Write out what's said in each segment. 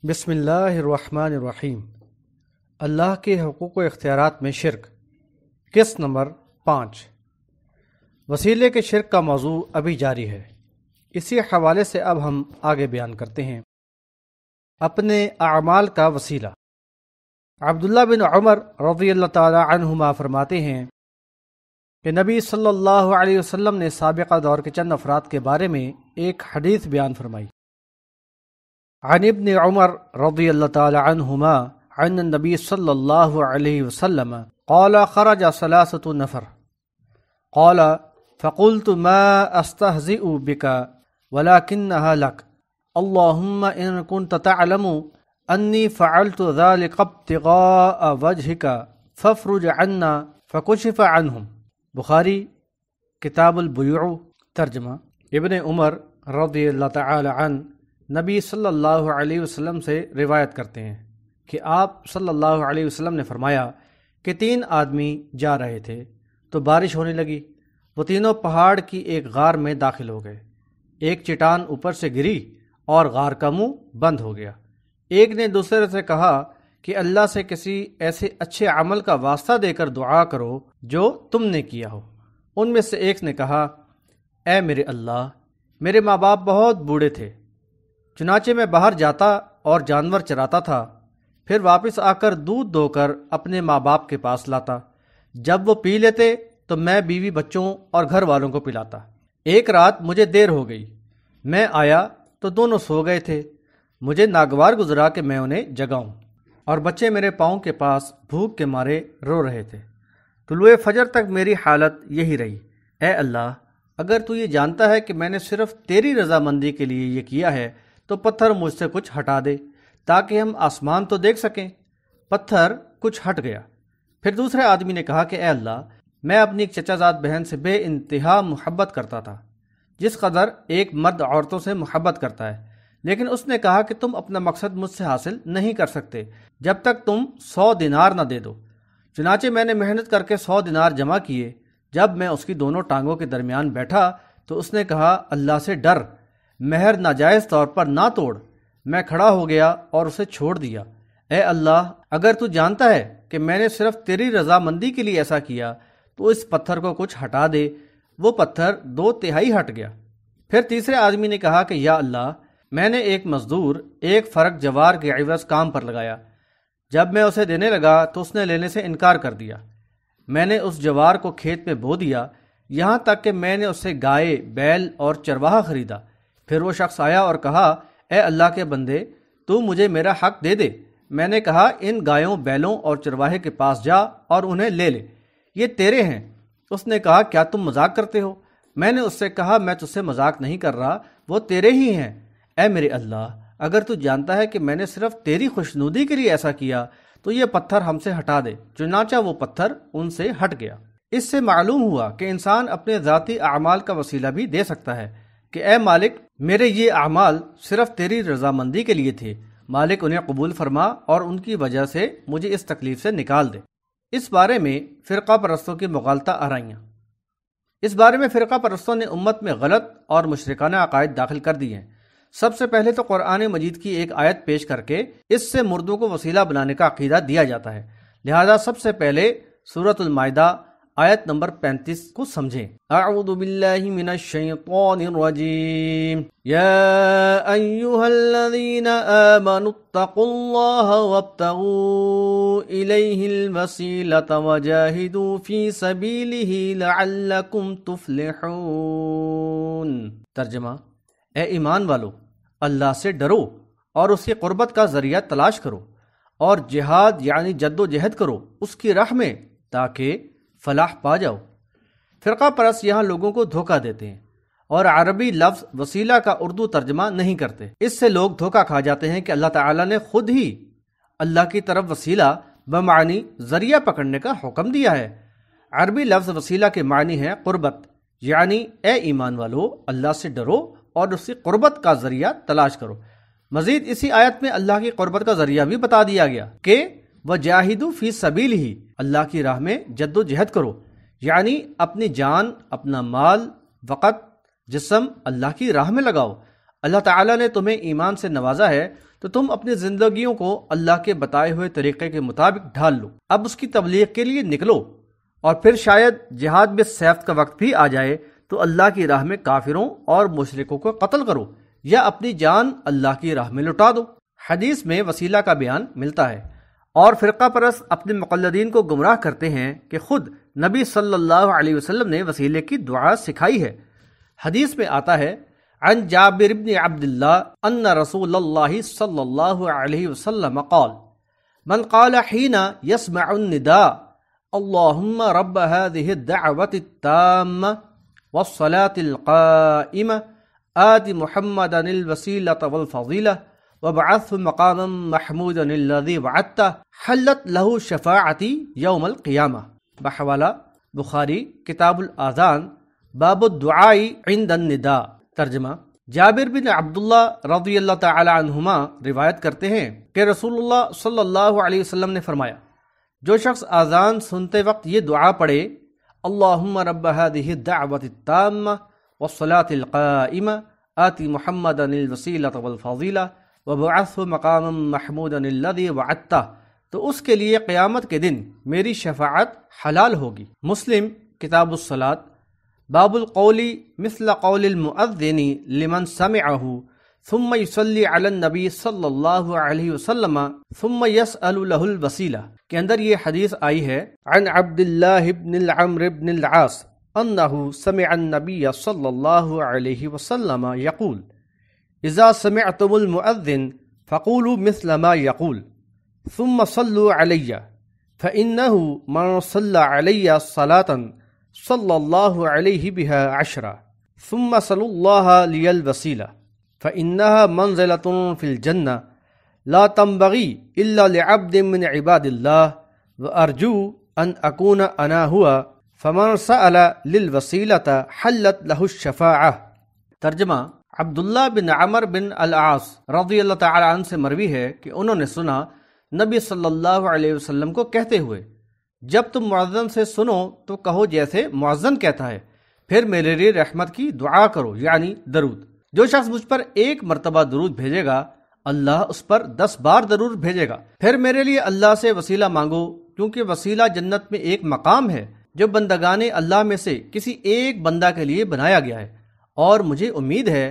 بسم اللہ الرحمن الرحیم۔ اللہ کے حقوق و اختیارات میں شرک، قسط نمبر 5۔ وسیلے کے شرک کا موضوع ابھی جاری ہے، اسی حوالے سے اب ہم آگے بیان کرتے ہیں۔ اپنے اعمال کا وسیلہ۔ عبداللہ بن عمر رضی اللہ تعالی عنہما فرماتے ہیں کہ نبی صلی اللہ علیہ وسلم نے سابقہ دور کے چند افراد کے بارے میں ایک حدیث بیان فرمائی۔ عن ابن عمر رضی اللہ تعالی عنہما عن النبی صلی اللہ علیہ وسلم قال خرج ثلاثة نفر قال فقلت ما استهزئ بك ولكنها لك اللهم إن كنت تعلم أني فعلت ذلك ابتغاء وجهك فافرج عنا فكشف عنهم۔ بخاری کتاب البیوع۔ ترجمہ۔ ابن عمر رضی اللہ تعالی عنہ نبی صلی اللہ علیہ وسلم سے روایت کرتے ہیں کہ آپ صلی اللہ علیہ وسلم نے فرمایا کہ 3 آدمی جا رہے تھے تو بارش ہونے لگی۔ وہ تینوں پہاڑ کی ایک غار میں داخل ہو گئے۔ ایک چٹان اوپر سے گری اور غار کا منہ بند ہو گیا۔ ایک نے دوسرے سے کہا کہ اللہ سے کسی ایسے اچھے عمل کا واسطہ دے کر دعا کرو جو تم نے کیا ہو۔ ان میں سے ایک نے کہا، اے میرے اللہ، میرے ماں باپ بہت بوڑھے تھے، چنانچہ میں باہر جاتا اور جانور چراتا تھا، پھر واپس آ کر دودھ دو کر اپنے ماں باپ کے پاس لاتا۔ جب وہ پی لیتے تو میں بیوی بچوں اور گھر والوں کو پلاتا۔ ایک رات مجھے دیر ہو گئی، میں آیا تو دونوں سو گئے تھے۔ مجھے ناگوار گزرا کہ میں انہیں جگاؤں، اور بچے میرے پاؤں کے پاس بھوک کے مارے رو رہے تھے۔ طلوع فجر تک میری حالت یہی رہی۔ اے اللہ، اگر تو یہ جانتا ہے کہ میں نے صرف تیری رضامندی کے لیے یہ کیا ہے تو پتھر مجھ سے کچھ ہٹا دے تاکہ ہم آسمان تو دیکھ سکیں۔ پتھر کچھ ہٹ گیا۔ پھر دوسرے آدمی نے کہا کہ اے اللہ، میں اپنی ایک چچا زاد بہن سے بے انتہا محبت کرتا تھا، جس قدر ایک مرد عورتوں سے محبت کرتا ہے، لیکن اس نے کہا کہ تم اپنا مقصد مجھ سے حاصل نہیں کر سکتے جب تک تم 100 دینار نہ دے دو۔ چنانچہ میں نے محنت کر کے 100 دینار جمع کیے۔ جب میں اس کی دونوں ٹانگوں کے درمیان بیٹھا تو اس نے کہا، اللہ سے ڈر، مہر ناجائز طور پر نہ توڑ۔ میں کھڑا ہو گیا اور اسے چھوڑ دیا۔ اے اللہ، اگر تو جانتا ہے کہ میں نے صرف تیری رضامندی کے لیے ایسا کیا تو اس پتھر کو کچھ ہٹا دے۔ وہ پتھر 2/3 ہٹ گیا۔ پھر تیسرے آدمی نے کہا کہ یا اللہ، میں نے ایک مزدور 1 فرق جوار کے عوض کام پر لگایا۔ جب میں اسے دینے لگا تو اس نے لینے سے انکار کر دیا۔ میں نے اس جوار کو کھیت میں بو دیا، یہاں تک کہ میں نے اس سے گائے، بیل اور چرواہا خریدا۔ پھر وہ شخص آیا اور کہا، اے اللہ کے بندے، تو مجھے میرا حق دے دے۔ میں نے کہا، ان گایوں، بیلوں اور چرواہے کے پاس جا اور انہیں لے لے، یہ تیرے ہیں۔ اس نے کہا، کیا تم مذاق کرتے ہو؟ میں نے اس سے کہا، میں تجھ سے مذاق نہیں کر رہا، وہ تیرے ہی ہیں۔ اے میرے اللہ، اگر تو جانتا ہے کہ میں نے صرف تیری خوشنودی کے لیے ایسا کیا تو یہ پتھر ہم سے ہٹا دے۔ چنانچہ وہ پتھر ان سے ہٹ گیا۔ اس سے معلوم ہوا کہ انسان اپنے ذاتی اعمال کا وسیلہ بھی دے سکتا ہے کہ اے مالک، میرے یہ اعمال صرف تیری رضامندی کے لیے تھے، مالک انہیں قبول فرما اور ان کی وجہ سے مجھے اس تکلیف سے نکال دے۔ اس بارے میں فرقہ پرستوں کی مغالطہ آرائیاں۔ اس بارے میں فرقہ پرستوں نے امت میں غلط اور مشرکانہ عقائد داخل کر دی ہیں۔ سب سے پہلے تو قرآن مجید کی ایک آیت پیش کر کے اس سے مردوں کو وسیلہ بنانے کا عقیدہ دیا جاتا ہے، لہذا سب سے پہلے سورۃ المائدہ آیت نمبر 35 کو سمجھیں۔ اعوذ باللہ من الشیطان الرجیم، یا ایہا الذین آمنوا اتقوا اللہ وابتغوا الیہ الوسیلۃ وجاہدوا فی سبیلہ لعلکم تفلحون۔ ترجمہ۔ اے ایمان والو، اللہ سے ڈرو اور اس کی قربت کا ذریعہ تلاش کرو، اور جہاد یعنی جد و جہد کرو اس کی راہ میں تاکہ فلاح پا جاؤ۔ فرقہ پرست یہاں لوگوں کو دھوکہ دیتے ہیں اور عربی لفظ وسیلہ کا اردو ترجمہ نہیں کرتے۔ اس سے لوگ دھوکہ کھا جاتے ہیں کہ اللہ تعالیٰ نے خود ہی اللہ کی طرف وسیلہ بمعنی ذریعہ پکڑنے کا حکم دیا ہے۔ عربی لفظ وسیلہ کے معنی ہے قربت، یعنی اے ایمان والو، اللہ سے ڈرو اور اس کی قربت کا ذریعہ تلاش کرو۔ مزید اسی آیت میں اللہ کی قربت کا ذریعہ بھی بتا دیا گیا کہ وَجَاهِدُوا فِي سَبِيلِهِ، اللہ کی راہ میں جد و جہد کرو، یعنی اپنی جان، اپنا مال، وقت، جسم اللہ کی راہ میں لگاؤ۔ اللہ تعالیٰ نے تمہیں ایمان سے نوازا ہے تو تم اپنی زندگیوں کو اللہ کے بتائے ہوئے طریقے کے مطابق ڈھال لو، اب اس کی تبلیغ کے لیے نکلو، اور پھر شاید جہاد میں سیف کا وقت بھی آ جائے تو اللہ کی راہ میں کافروں اور مشرکوں کو قتل کرو یا اپنی جان اللہ کی راہ میں لٹا دو۔ حدیث میں وسیلہ کا بیان ملتا ہے، اور فرقہ پرست اپنے مقلدین کو گمراہ کرتے ہیں کہ خود نبی صلی اللہ علیہ وسلم نے وسیلے کی دعا سکھائی ہے۔ حدیث میں آتا ہے عن جابر بن عبداللہ ان رسول اللہ صلی اللہ علیہ وسلم قال من قال حين يسمع النداء اللهم رب هذه الدعوة التامة والصلاة القائمة آت محمدا الوسيلة والفضيلة وابعثه مقاما محمودا الذي وعدته حلت له شفاعتي يوم القيامة۔ بحوالہ بخاری کتاب الآذان باب الدعاء عند النداء۔ ترجمہ، جابر بن عبداللہ رضی اللہ تعالی عنہما روایت کرتے ہیں کہ رسول اللہ صلی اللہ علیہ وسلم نے فرمایا، جو شخص آذان سنتے وقت یہ دعا پڑھے، اللہم رب هذه الدعوة التامة والصلاة القائمة آتی محمدا الوسیلة والفضیلة وابعثه مقاما محمودا الذی وعدتہ، تو اس کے لیے قیامت کے دن میری شفاعت حلال ہوگی۔ مسلم کتاب الصلاۃ باب القول مثل قول المؤذن لمن سمعه ثم يصلي على النبی صلی اللہ علیہ وسلم ثم يسأل له الوسیلہ کے اندر یہ حدیث آئی ہے عن عبداللہ بن العمر بن العاص انه سمع النبی صلی اللہ علیہ وسلم يقول اذا سمعتم المؤذن فقولوا مثل ما يقول ثم صلوا علی فإنه من صلى علی صلاة صلی اللہ علیہ بها عشرا ثم صلوا اللہ لی الوسیلہ فإنها منزلة في الجنة لا تنبغي إلا لعبد من عباد الله وأرجو أن أكون أنا هو فمن سأل للوسيلة حلت له الشفاعة۔ ترجمہ، عبداللہ بن عمر بن العاص رضی اللہ تعالی عنہ سے مروی ہے کہ انہوں نے سنا نبی صلی اللہ علیہ وسلم کو کہتے ہوئے، جب تم مؤذن سے سنو تو کہو جیسے مؤذن کہتا ہے، پھر میرے لیے رحمت کی دعا کرو، یعنی درود۔ جو شخص مجھ پر ایک مرتبہ درود بھیجے گا اللہ اس پر 10 بار درود بھیجے گا۔ پھر میرے لیے اللہ سے وسیلہ مانگو، کیونکہ وسیلہ جنت میں ایک مقام ہے جو بندگان اللہ میں سے کسی ایک بندہ کے لیے بنایا گیا ہے، اور مجھے امید ہے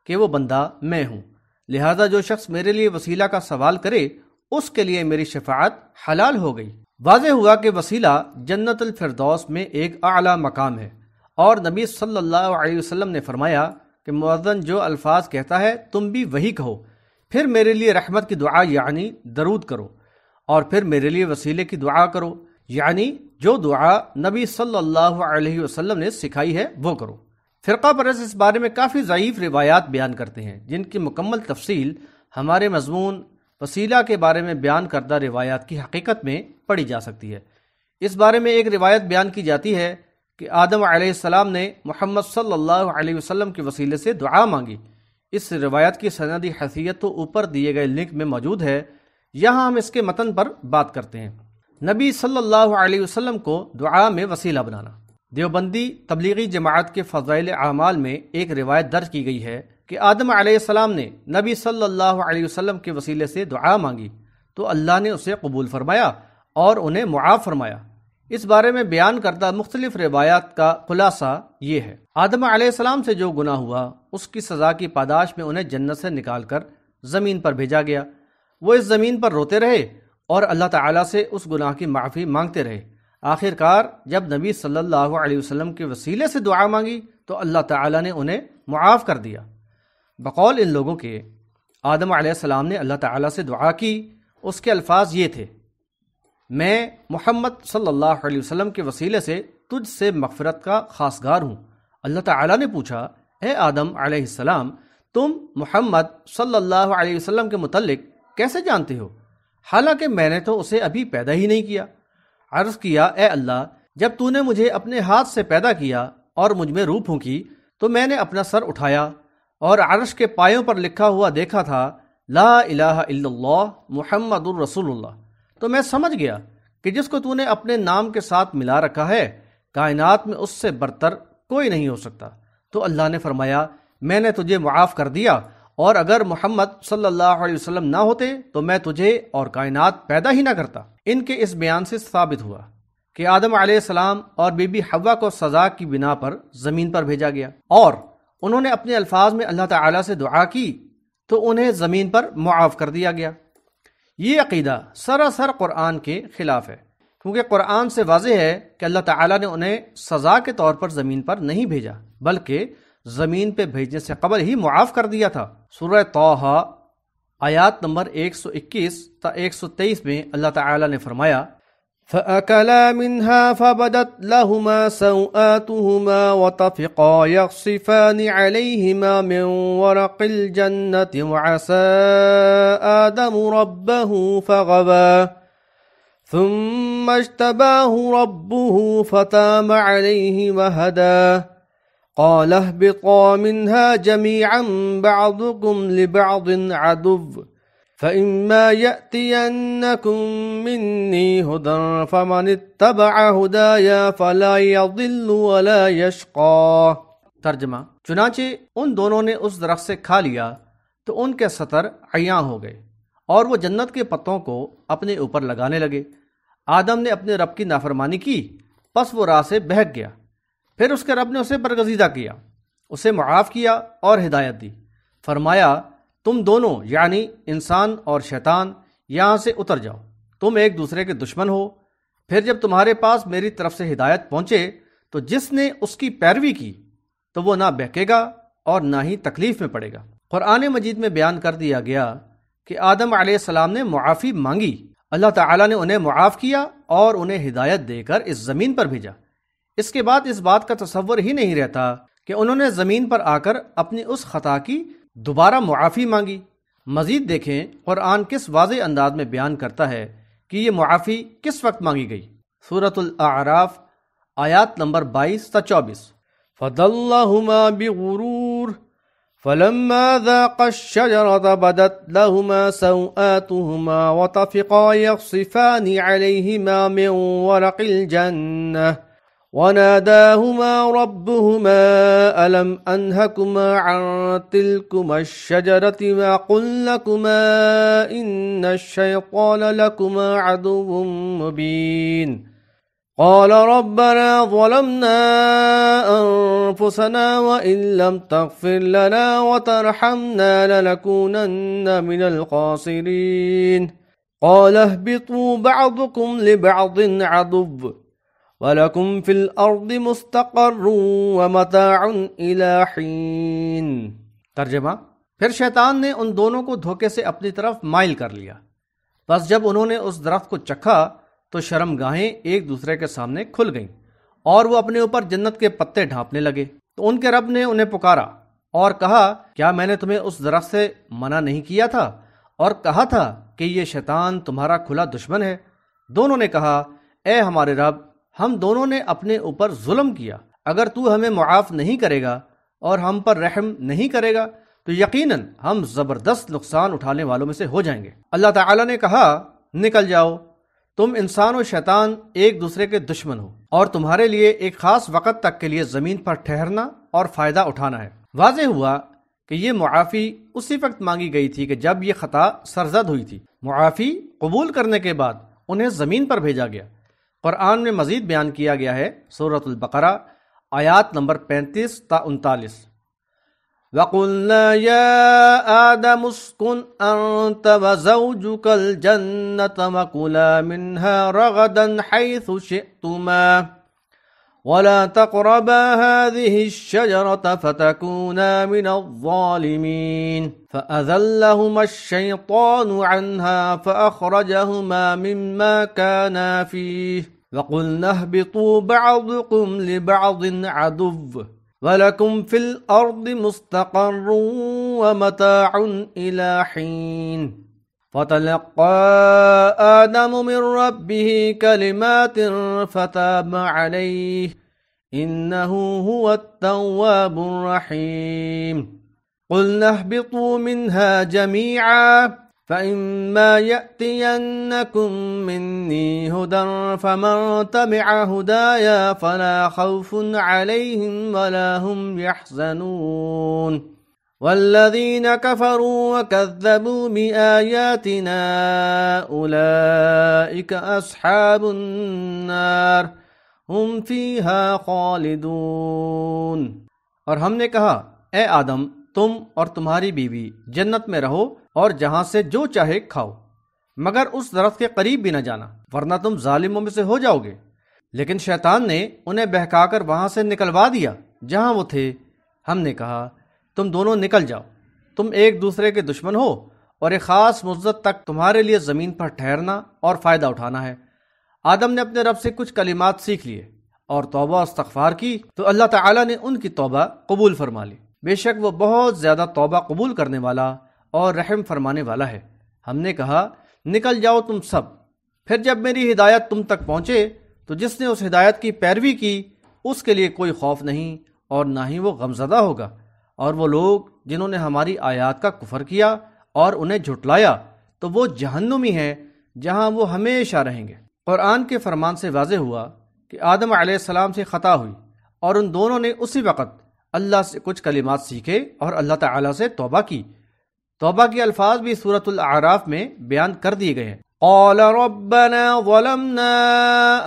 کہ وہ بندہ میں ہوں، لہذا جو شخص میرے لیے وسیلہ کا سوال کرے اس کے لیے میری شفاعت حلال ہو گئی۔ واضح ہوا کہ وسیلہ جنت الفردوس میں ایک اعلیٰ مقام ہے، اور نبی صلی اللہ علیہ وسلم نے فرمایا کہ مؤذن جو الفاظ کہتا ہے تم بھی وہی کہو، پھر میرے لیے رحمت کی دعا یعنی درود کرو، اور پھر میرے لیے وسیلے کی دعا کرو یعنی جو دعا نبی صلی اللہ علیہ وسلم نے سکھائی ہے وہ کرو۔ فرقہ پرست اس بارے میں کافی ضعیف روایات بیان کرتے ہیں جن کی مکمل تفصیل ہمارے مضمون وسیلہ کے بارے میں بیان کردہ روایات کی حقیقت میں پڑھی جا سکتی ہے۔ اس بارے میں ایک روایت بیان کی جاتی ہے کہ آدم علیہ السلام نے محمد صلی اللہ علیہ وسلم کے وسیلے سے دعا مانگی۔ اس روایت کی سندی حیثیت تو اوپر دیے گئے لنک میں موجود ہے، یہاں ہم اس کے متن پر بات کرتے ہیں۔ نبی صلی اللہ علیہ وسلم کو دعا میں وسیلہ بنانا۔ دیوبندی تبلیغی جماعت کے فضائل اعمال میں ایک روایت درج کی گئی ہے کہ آدم علیہ السلام نے نبی صلی اللہ علیہ وسلم کے وسیلے سے دعا مانگی تو اللہ نے اسے قبول فرمایا اور انہیں معاف فرمایا۔ اس بارے میں بیان کردہ مختلف روایات کا خلاصہ یہ ہے، آدم علیہ السلام سے جو گناہ ہوا اس کی سزا کی پاداش میں انہیں جنت سے نکال کر زمین پر بھیجا گیا۔ وہ اس زمین پر روتے رہے اور اللہ تعالیٰ سے اس گناہ کی معافی مانگتے رہے۔ آخر کار جب نبی صلی اللہ علیہ وسلم کے وسیلے سے دعا مانگی تو اللہ تعالیٰ نے انہیں معاف کر دیا۔ بقول ان لوگوں کے آدم علیہ السلام نے اللہ تعالیٰ سے دعا کی، اس کے الفاظ یہ تھے، میں محمد صلی اللہ علیہ وسلم کے وسیلے سے تجھ سے مغفرت کا خواستگار ہوں۔ اللہ تعالیٰ نے پوچھا، اے آدم علیہ السلام، تم محمد صلی اللہ علیہ وسلم کے متعلق کیسے جانتے ہو، حالانکہ میں نے تو اسے ابھی پیدا ہی نہیں کیا؟ عرض کیا، اے اللہ، جب تو نے مجھے اپنے ہاتھ سے پیدا کیا اور مجھ میں روح پھونکی تو میں نے اپنا سر اٹھایا اور عرش کے پایوں پر لکھا ہوا دیکھا تھا، لا الہ الا اللہ محمد الرسول اللہ، تو میں سمجھ گیا کہ جس کو تو نے اپنے نام کے ساتھ ملا رکھا ہے کائنات میں اس سے برتر کوئی نہیں ہو سکتا۔ تو اللہ نے فرمایا، میں نے تجھے معاف کر دیا اور اگر محمد صلی اللہ علیہ وسلم نہ ہوتے تو میں تجھے اور کائنات پیدا ہی نہ کرتا۔ ان کے اس بیان سے ثابت ہوا کہ آدم علیہ السلام اور بی بی حوا کو سزا کی بنا پر زمین پر بھیجا گیا، اور انہوں نے اپنے الفاظ میں اللہ تعالیٰ سے دعا کی تو انہیں زمین پر معاف کر دیا گیا۔ یہ عقیدہ سراسر قرآن کے خلاف ہے، کیونکہ قرآن سے واضح ہے کہ اللہ تعالیٰ نے انہیں سزا کے طور پر زمین پر نہیں بھیجا، بلکہ زمین پہ بھیجنے سے قبل ہی معاف کر دیا تھا۔ سورہ طٰہٰ آیات نمبر 121 تا 123 میں اللہ تعالیٰ نے فرمایا فَأَكَلَا مِنْهَا فَبَدَتْ لَهُمَا سَوْآتُهُمَا وَطَفِقَا يَخْصِفَانِ عَلَيْهِمَا مِنْ وَرَقِ الْجَنَّةِ وَعَصَىٰ آدَمُ رَبَّهُ فَغَوَىٰ ثُمَّ اجْتَبَاهُ رَبُّهُ فَتَابَ عَلَيْهِ وَهَدَىٰ قَالَ اهْبِطَا مِنْهَا جَمِيعًا بَعْضُكُمْ لِبَعْضٍ عَدُوٌّ فَإِمَّا يَأْتِيَنَّكُم مِّنِّي هُدًى فَمَنِ اتَّبَعَ هُدَايَ فَلَا يَضِلُّ وَلَا يَشْقَىٰ۔ ترجمہ: چنانچہ ان دونوں نے اس درخت سے کھا لیا تو ان کے سطر عیاں ہو گئے اور وہ جنت کے پتوں کو اپنے اوپر لگانے لگے۔ آدم نے اپنے رب کی نافرمانی کی، پس وہ راہ سے بہک گیا۔ پھر اس کے رب نے اسے برگزیدہ کیا، اسے معاف کیا اور ہدایت دی۔ فرمایا تم دونوں یعنی انسان اور شیطان یہاں سے اتر جاؤ، تم ایک دوسرے کے دشمن ہو۔ پھر جب تمہارے پاس میری طرف سے ہدایت پہنچے تو جس نے اس کی پیروی کی تو وہ نہ بہکے گا اور نہ ہی تکلیف میں پڑے گا۔ قرآن مجید میں بیان کر دیا گیا کہ آدم علیہ السلام نے معافی مانگی، اللہ تعالیٰ نے انہیں معاف کیا اور انہیں ہدایت دے کر اس زمین پر بھیجا۔ اس کے بعد اس بات کا تصور ہی نہیں رہتا کہ انہوں نے زمین پر آ کر اپنی اس خطا کی دوبارہ معافی مانگی۔ مزید دیکھیں قرآن کس واضح انداز میں بیان کرتا ہے کہ یہ معافی کس وقت مانگی گئی۔ سورۃ الاعراف آیات نمبر 22 تا 24۔ فَضَلَّهُمَا بِغُرُورٍ فَلَمَّا ذَاقَا الشَّجَرَةَ بَدَتْ لَهُمَا سَوْآتُهُمَا وَطَفِقَا يَخْصِفَانِ عَلَيْهِمَا مِنْ وَرَقِ الْجَنَّةِ وَنَادَاهُمَا رَبُّهُمَا أَلَمْ أَنْهَكُمَا عَنْ تِلْكُمَا الشَّجَرَةِ وَأَقُلْ لَكُمَا إِنَّ الشَّيْطَانَ لَكُمَا عَدُوٌّ مُّبِينٌ قَالَ رَبَّنَا ظَلَمْنَا أَنفُسَنَا وَإِن لَّمْ تَغْفِرْ لَنَا وَتَرْحَمْنَا لَنَكُونَنَّ مِنَ الْخَاسِرِينَ قَالَ اهْبِطُوا بَعْضُكُمْ لِبَعْضٍ عَدُوٌّ وَلَكُمْ فِي الْأَرْضِ مُسْتَقَرٌّ وَمَتَاعٌ إِلَىٰ حِينٍ۔ ترجمہ: پھر شیطان نے ان دونوں کو دھوکے سے اپنی طرف مائل کر لیا، بس جب انہوں نے اس درخت کو چکھا تو شرمگاہیں ایک دوسرے کے سامنے کھل گئیں اور وہ اپنے اوپر جنت کے پتے ڈھانپنے لگے۔ تو ان کے رب نے انہیں پکارا اور کہا کیا میں نے تمہیں اس درخت سے منع نہیں کیا تھا اور کہا تھا کہ یہ شیطان تمہارا کھلا دشمن ہے؟ دونوں نے کہا اے ہمارے رب، ہم دونوں نے اپنے اوپر ظلم کیا، اگر تو ہمیں معاف نہیں کرے گا اور ہم پر رحم نہیں کرے گا تو یقیناً ہم زبردست نقصان اٹھانے والوں میں سے ہو جائیں گے۔ اللہ تعالیٰ نے کہا نکل جاؤ، تم انسان و شیطان ایک دوسرے کے دشمن ہو اور تمہارے لیے ایک خاص وقت تک کے لیے زمین پر ٹھہرنا اور فائدہ اٹھانا ہے۔ واضح ہوا کہ یہ معافی اسی وقت مانگی گئی تھی کہ جب یہ خطا سرزد ہوئی تھی۔ معافی قبول کرنے کے بعد انہیں زمین پر بھیجا گیا۔ قرآن میں مزید بیان کیا گیا ہے، سورۃ البقرہ آیات نمبر 35 تا 39۔ وَقُلْنَا يَا آدَمُ اسْكُنْ أَنْتَ وَزَوْجُكَ الْجَنَّةَ وَكُلَا مِنْهَا رَغَدًا حَيْثُ شِئْتُمَا وَلَا تَقْرَبَا هَٰذِهِ الشَّجَرَةَ فَتَكُونَا مِنَ الظَّالِمِينَ فَأَزَلَّهُمَا الشَّيْطَانُ عَنْهَا فَأَخْرَجَهُمَا مِمَّا كَانَا فِيهِ وَقُلْنَا اهْبِطُوا بَعْضُكُمْ لِبَعْضٍ عَدُوٌّ وَلَكُمْ فِي الْأَرْضِ مُسْتَقَرٌّ وَمَتَاعٌ إِلَىٰ حِينٍ فَتَلَقَّىٰ آدَمُ مِن رَّبِّهِ كَلِمَاتٍ فَتَابَ عَلَيْهِ إِنَّهُ هُوَ التَّوَّابُ الرَّحِيمُ قُلْنَا اهْبِطُوا مِنْهَا جَمِيعًا فَإِمَّا يَأْتِيَنَّكُم مِّنِّي هُدًى فَمَن تَبِعَ هُدَايَ فَلَا خَوْفٌ عَلَيْهِمْ وَلَا هُمْ يَحْزَنُونَ والذین کفروا وکذبوا بآیاتنا اولئک اصحاب النار ہم فیہا خالدون۔ اور ہم نے کہا اے آدم تم اور تمہاری بیوی جنت میں رہو اور جہاں سے جو چاہے کھاؤ، مگر اس درخت کے قریب بھی نہ جانا ورنہ تم ظالموں میں سے ہو جاؤ گے۔ لیکن شیطان نے انہیں بہکا کر وہاں سے نکلوا دیا جہاں وہ تھے۔ ہم نے کہا تم دونوں نکل جاؤ، تم ایک دوسرے کے دشمن ہو اور ایک خاص مدت تک تمہارے لیے زمین پر ٹھہرنا اور فائدہ اٹھانا ہے۔ آدم نے اپنے رب سے کچھ کلمات سیکھ لیے اور توبہ و استغفار کی تو اللہ تعالیٰ نے ان کی توبہ قبول فرما لی۔ بے شک وہ بہت زیادہ توبہ قبول کرنے والا اور رحم فرمانے والا ہے۔ ہم نے کہا نکل جاؤ تم سب، پھر جب میری ہدایت تم تک پہنچے تو جس نے اس ہدایت کی پیروی کی اس کے لیے کوئی خوف نہیں اور نہ ہی وہ غمزدہ ہوگا، اور وہ لوگ جنہوں نے ہماری آیات کا کفر کیا اور انہیں جھٹلایا تو وہ جہنمی ہیں جہاں وہ ہمیشہ رہیں گے۔ قرآن کے فرمان سے واضح ہوا کہ آدم علیہ السلام سے خطا ہوئی اور ان دونوں نے اسی وقت اللہ سے کچھ کلمات سیکھے اور اللہ تعالیٰ سے توبہ کی۔ توبہ کے الفاظ بھی سورۃ الاعراف میں بیان کر دیے گئے ہیں۔ قال ربنا ظلمنا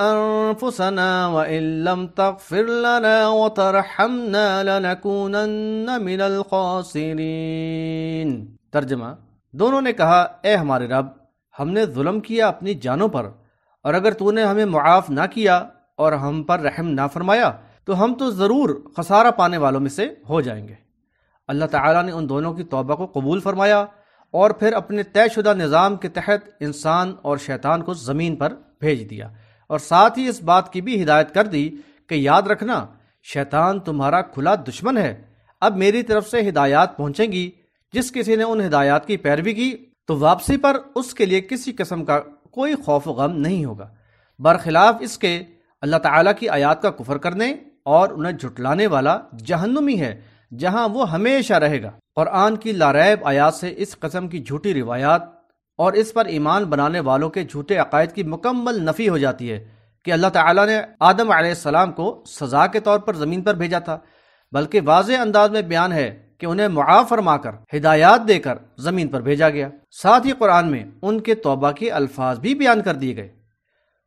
انفسنا وان لم تغفر لنا وترحمنا لنكونن من الخاسرین۔ ترجمہ، دونوں نے کہا اے ہمارے رب ہم نے ظلم کیا اپنی جانوں پر، اور اگر تو نے ہمیں معاف نہ کیا اور ہم پر رحم نہ فرمایا تو ہم تو ضرور خسارہ پانے والوں میں سے ہو جائیں گے۔ اللہ تعالیٰ نے ان دونوں کی توبہ کو قبول فرمایا اور پھر اپنے طے شدہ نظام کے تحت انسان اور شیطان کو زمین پر بھیج دیا، اور ساتھ ہی اس بات کی بھی ہدایت کر دی کہ یاد رکھنا شیطان تمہارا کھلا دشمن ہے۔ اب میری طرف سے ہدایات پہنچیں گی، جس کسی نے ان ہدایات کی پیروی کی تو واپسی پر اس کے لیے کسی قسم کا کوئی خوف و غم نہیں ہوگا، برخلاف اس کے اللہ تعالیٰ کی آیات کا کفر کرنے اور انہیں جھٹلانے والا جہنمی ہے جہاں وہ ہمیشہ رہے گا۔ قرآن کی لاریب آیات سے اس قسم کی جھوٹی روایات اور اس پر ایمان بنانے والوں کے جھوٹے عقائد کی مکمل نفی ہو جاتی ہے کہ اللہ تعالیٰ نے آدم علیہ السلام کو سزا کے طور پر زمین پر بھیجا تھا، بلکہ واضح انداز میں بیان ہے کہ انہیں معاف فرما کر ہدایات دے کر زمین پر بھیجا گیا۔ ساتھ ہی قرآن میں ان کے توبہ کے الفاظ بھی بیان کر دیے گئے۔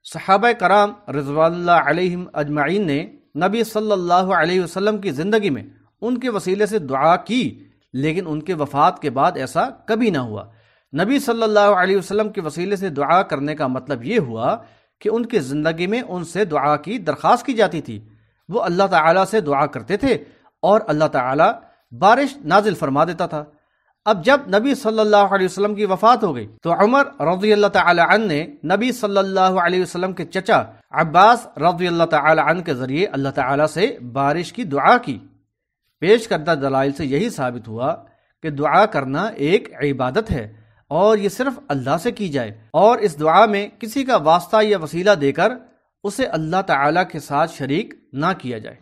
صحابہ کرام رضوان اللہ علیہم اجمعین نے نبی صلی اللہ علیہ وسلم کی زندگی میں ان کے وسیلے سے دعا کی، لیکن ان کے وفات کے بعد ایسا کبھی نہ ہوا۔ نبی صلی اللہ علیہ وسلم کے وسیلے سے دعا کرنے کا مطلب یہ ہوا کہ ان کی زندگی میں ان سے دعا کی درخواست کی جاتی تھی، وہ اللہ تعالیٰ سے دعا کرتے تھے اور اللہ تعالیٰ بارش نازل فرما دیتا تھا۔ اب جب نبی صلی اللہ علیہ وسلم کی وفات ہو گئی تو عمر رضی اللہ تعالی عنہ نے نبی صلی اللہ علیہ وسلم کے چچا عباس رضی اللہ تعالی عنہ کے ذریعے اللہ تعالیٰ سے بارش کی دعا کی۔ پیش کردہ دلائل سے یہی ثابت ہوا کہ دعا کرنا ایک عبادت ہے اور یہ صرف اللہ سے کی جائے، اور اس دعا میں کسی کا واسطہ یا وسیلہ دے کر اسے اللہ تعالیٰ کے ساتھ شریک نہ کیا جائے۔